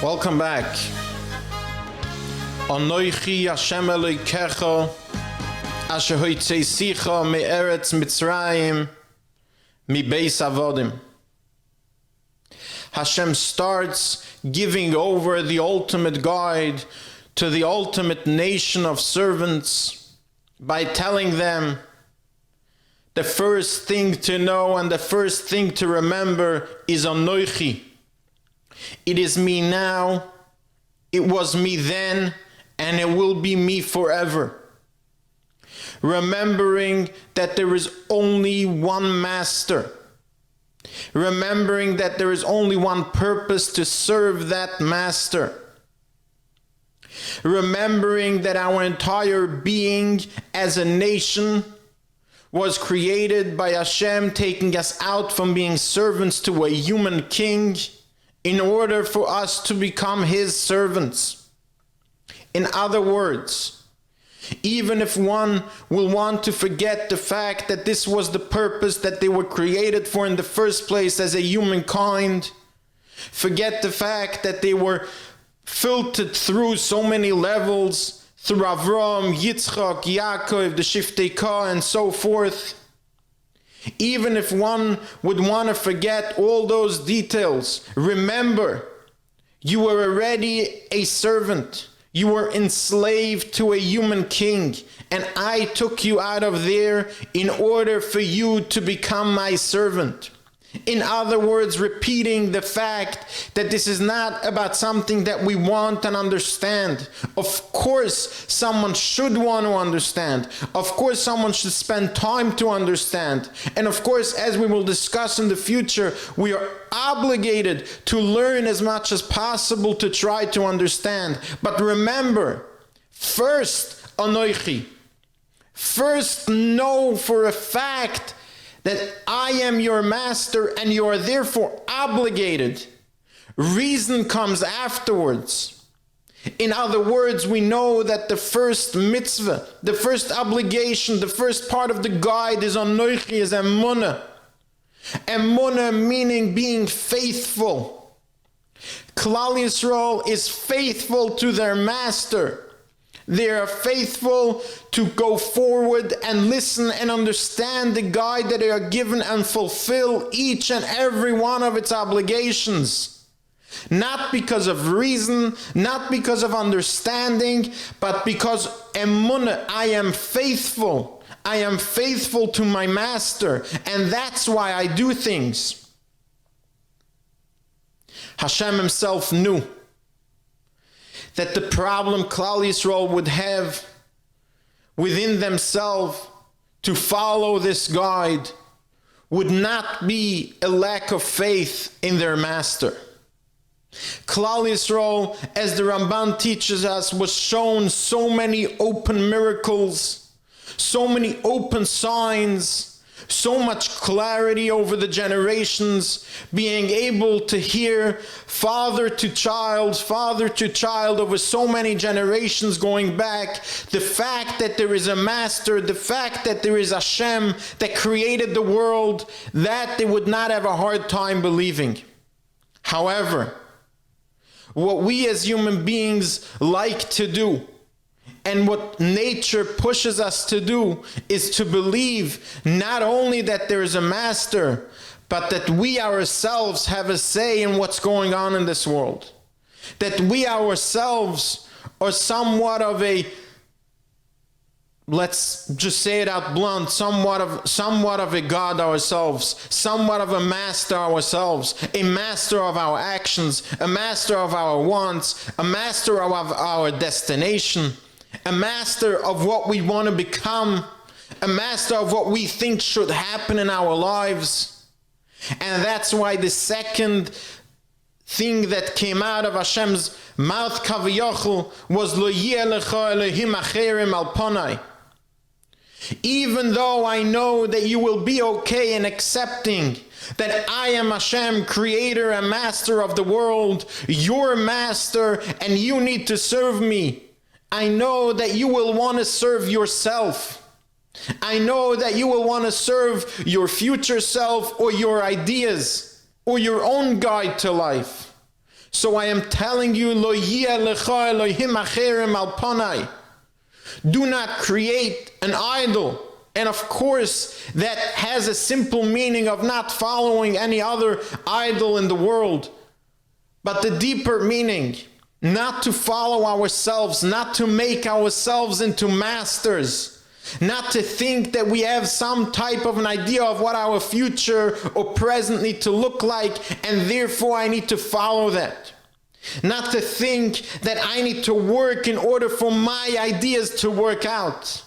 Welcome back. Anoichi Hashem Elokecha asher hoitzeisicha me'eretz Mitzrayim mibeis avodim. Hashem starts giving over the ultimate guide to the ultimate nation of servants by telling them the first thing to know and the first thing to remember is Anoichi. It is me now, it was me then, and it will be me forever. Remembering that there is only one master. Remembering that there is only one purpose to serve that master. Remembering that our entire being as a nation was created by Hashem, taking us out from being servants to a human king in order for us to become his servants. In other words, even if one will want to forget the fact that this was the purpose that they were created for in the first place as a humankind, forget the fact that they were filtered through so many levels, through Avram, Yitzchak, Yaakov, the Shiftei Ka, and so forth. Even if one would want to forget all those details, remember, you were already a servant. You were enslaved to a human king, and I took you out of there in order for you to become my servant. In other words, repeating the fact that this is not about something that we want and understand. Of course, someone should want to understand. Of course, someone should spend time to understand. And of course, as we will discuss in the future, we are obligated to learn as much as possible to try to understand. But remember, first, Anoichi. First, know for a fact that I am your master and you are therefore obligated. Reason comes afterwards. In other words, we know that the first mitzvah, the first obligation, the first part of the guide is Anoichi, is emunah. Emunah meaning being faithful. Klal Yisrael is faithful to their master. They are faithful to go forward and listen and understand the guide that they are given and fulfill each and every one of its obligations. Not because of reason, not because of understanding, but because emunah, I am faithful. I am faithful to my master, and that's why I do things. Hashem himself knew that the problem Klal Yisrael would have within themselves to follow this guide would not be a lack of faith in their master. Klal Yisrael, as the Ramban teaches us, was shown so many open miracles, so many open signs, so much clarity over the generations, being able to hear father to child over so many generations going back. The fact that there is a master, the fact that there is Hashem that created the world, that they would not have a hard time believing. However, what we as human beings like to do, and what nature pushes us to do, is to believe not only that there is a master, but that we ourselves have a say in what's going on in this world. That we ourselves are somewhat of a, let's just say it out blunt, somewhat of a God ourselves, somewhat of a master ourselves, a master of our actions, a master of our wants, a master of our destination, a master of what we want to become, a master of what we think should happen in our lives. And that's why the second thing that came out of Hashem's mouth, Kaviyachol, was Lo yeh lecha Elohim acherim al panai. Even though I know that you will be okay in accepting that I am Hashem, creator and master of the world, your master, and you need to serve me, I know that you will want to serve yourself. I know that you will want to serve your future self or your ideas or your own guide to life. So I am telling you, Lo yeh lecha Elohim acherim al panai. Do not create an idol. And of course, that has a simple meaning of not following any other idol in the world. But the deeper meaning, not to follow ourselves, not to make ourselves into masters, not to think that we have some type of an idea of what our future or present need to look like, and therefore I need to follow that. Not to think that I need to work in order for my ideas to work out.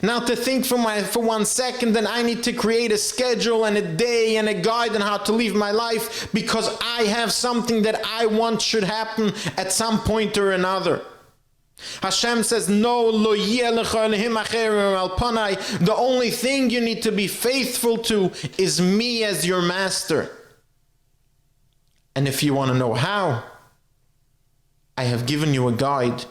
Not to think for 1 second that I need to create a schedule and a day and a guide on how to live my life because I have something that I want should happen at some point or another. Hashem says, no, lo yeh lecha Elohim acherim al panai. The only thing you need to be faithful to is me as your master. And if you want to know how, I have given you a guide.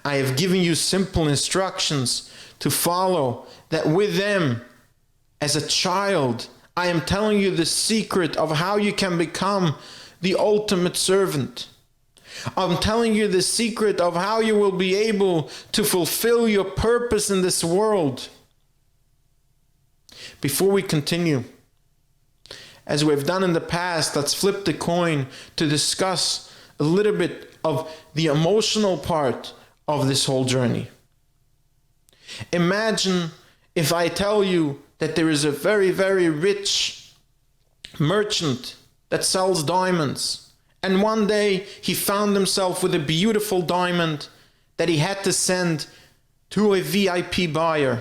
I have given you simple instructions to follow, that with them, as a child, I am telling you the secret of how you can become the ultimate servant. I'm telling you the secret of how you will be able to fulfill your purpose in this world. Before we continue, as we've done in the past, let's flip the coin to discuss a little bit of the emotional part of this whole journey. Imagine if I tell you that there is a very, very rich merchant that sells diamonds, and one day he found himself with a beautiful diamond that he had to send to a VIP buyer.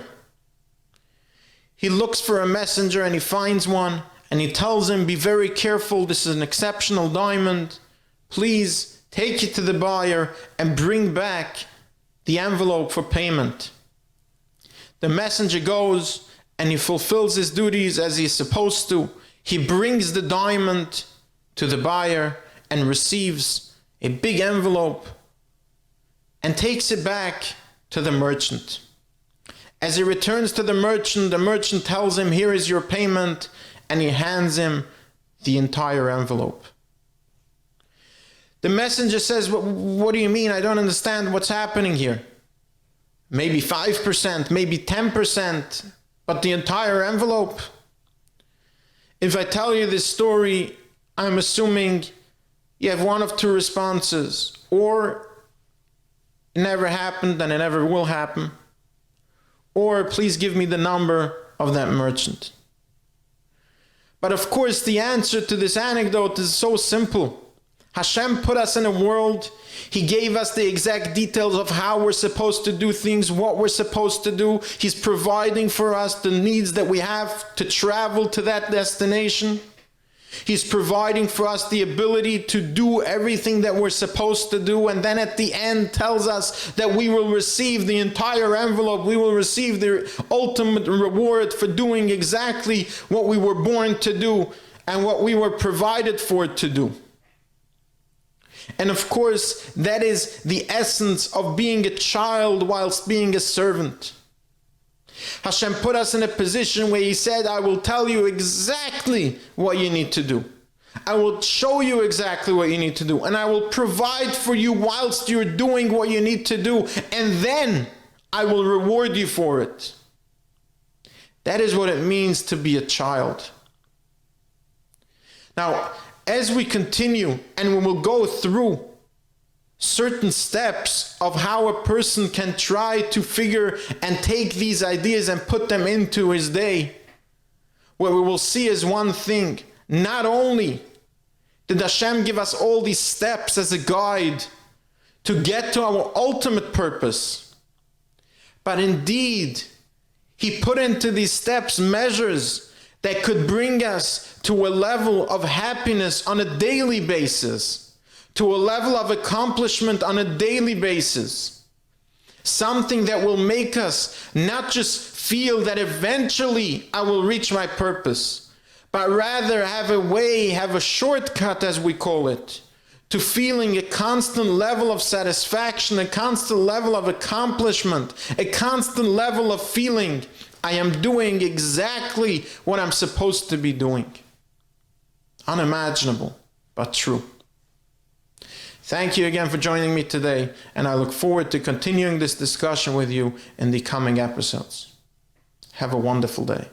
He looks for a messenger and he finds one, and he tells him, be very careful, this is an exceptional diamond. Please take it to the buyer and bring back the envelope for payment. The messenger goes and he fulfills his duties as he's supposed to. He brings the diamond to the buyer and receives a big envelope and takes it back to the merchant. As he returns to the merchant tells him, here is your payment, and he hands him the entire envelope. The messenger says, what do you mean? I don't understand what's happening here. Maybe 5%, maybe 10%, but the entire envelope? If I tell you this story, I'm assuming you have one of two responses. Or it never happened and it never will happen. Or please give me the number of that merchant. But of course, the answer to this anecdote is so simple. Hashem put us in a world. He gave us the exact details of how we're supposed to do things, what we're supposed to do. He's providing for us the needs that we have to travel to that destination. He's providing for us the ability to do everything that we're supposed to do, and then at the end tells us that we will receive the entire envelope. We will receive the ultimate reward for doing exactly what we were born to do and what we were provided for to do. And of course, that is the essence of being a child whilst being a servant. Hashem put us in a position where He said, I will tell you exactly what you need to do. I will show you exactly what you need to do. And I will provide for you whilst you're doing what you need to do. And then I will reward you for it. That is what it means to be a child. Now, as we continue and we will go through certain steps of how a person can try to figure and take these ideas and put them into his day, what we will see is one thing. Not only did Hashem give us all these steps as a guide to get to our ultimate purpose, but indeed, He put into these steps measures that could bring us to a level of happiness on a daily basis, to a level of accomplishment on a daily basis. Something that will make us not just feel that eventually I will reach my purpose, but rather have a way, have a shortcut as we call it, to feeling a constant level of satisfaction, a constant level of accomplishment, a constant level of feeling I am doing exactly what I'm supposed to be doing. Unimaginable, but true. Thank you again for joining me today, and I look forward to continuing this discussion with you in the coming episodes. Have a wonderful day.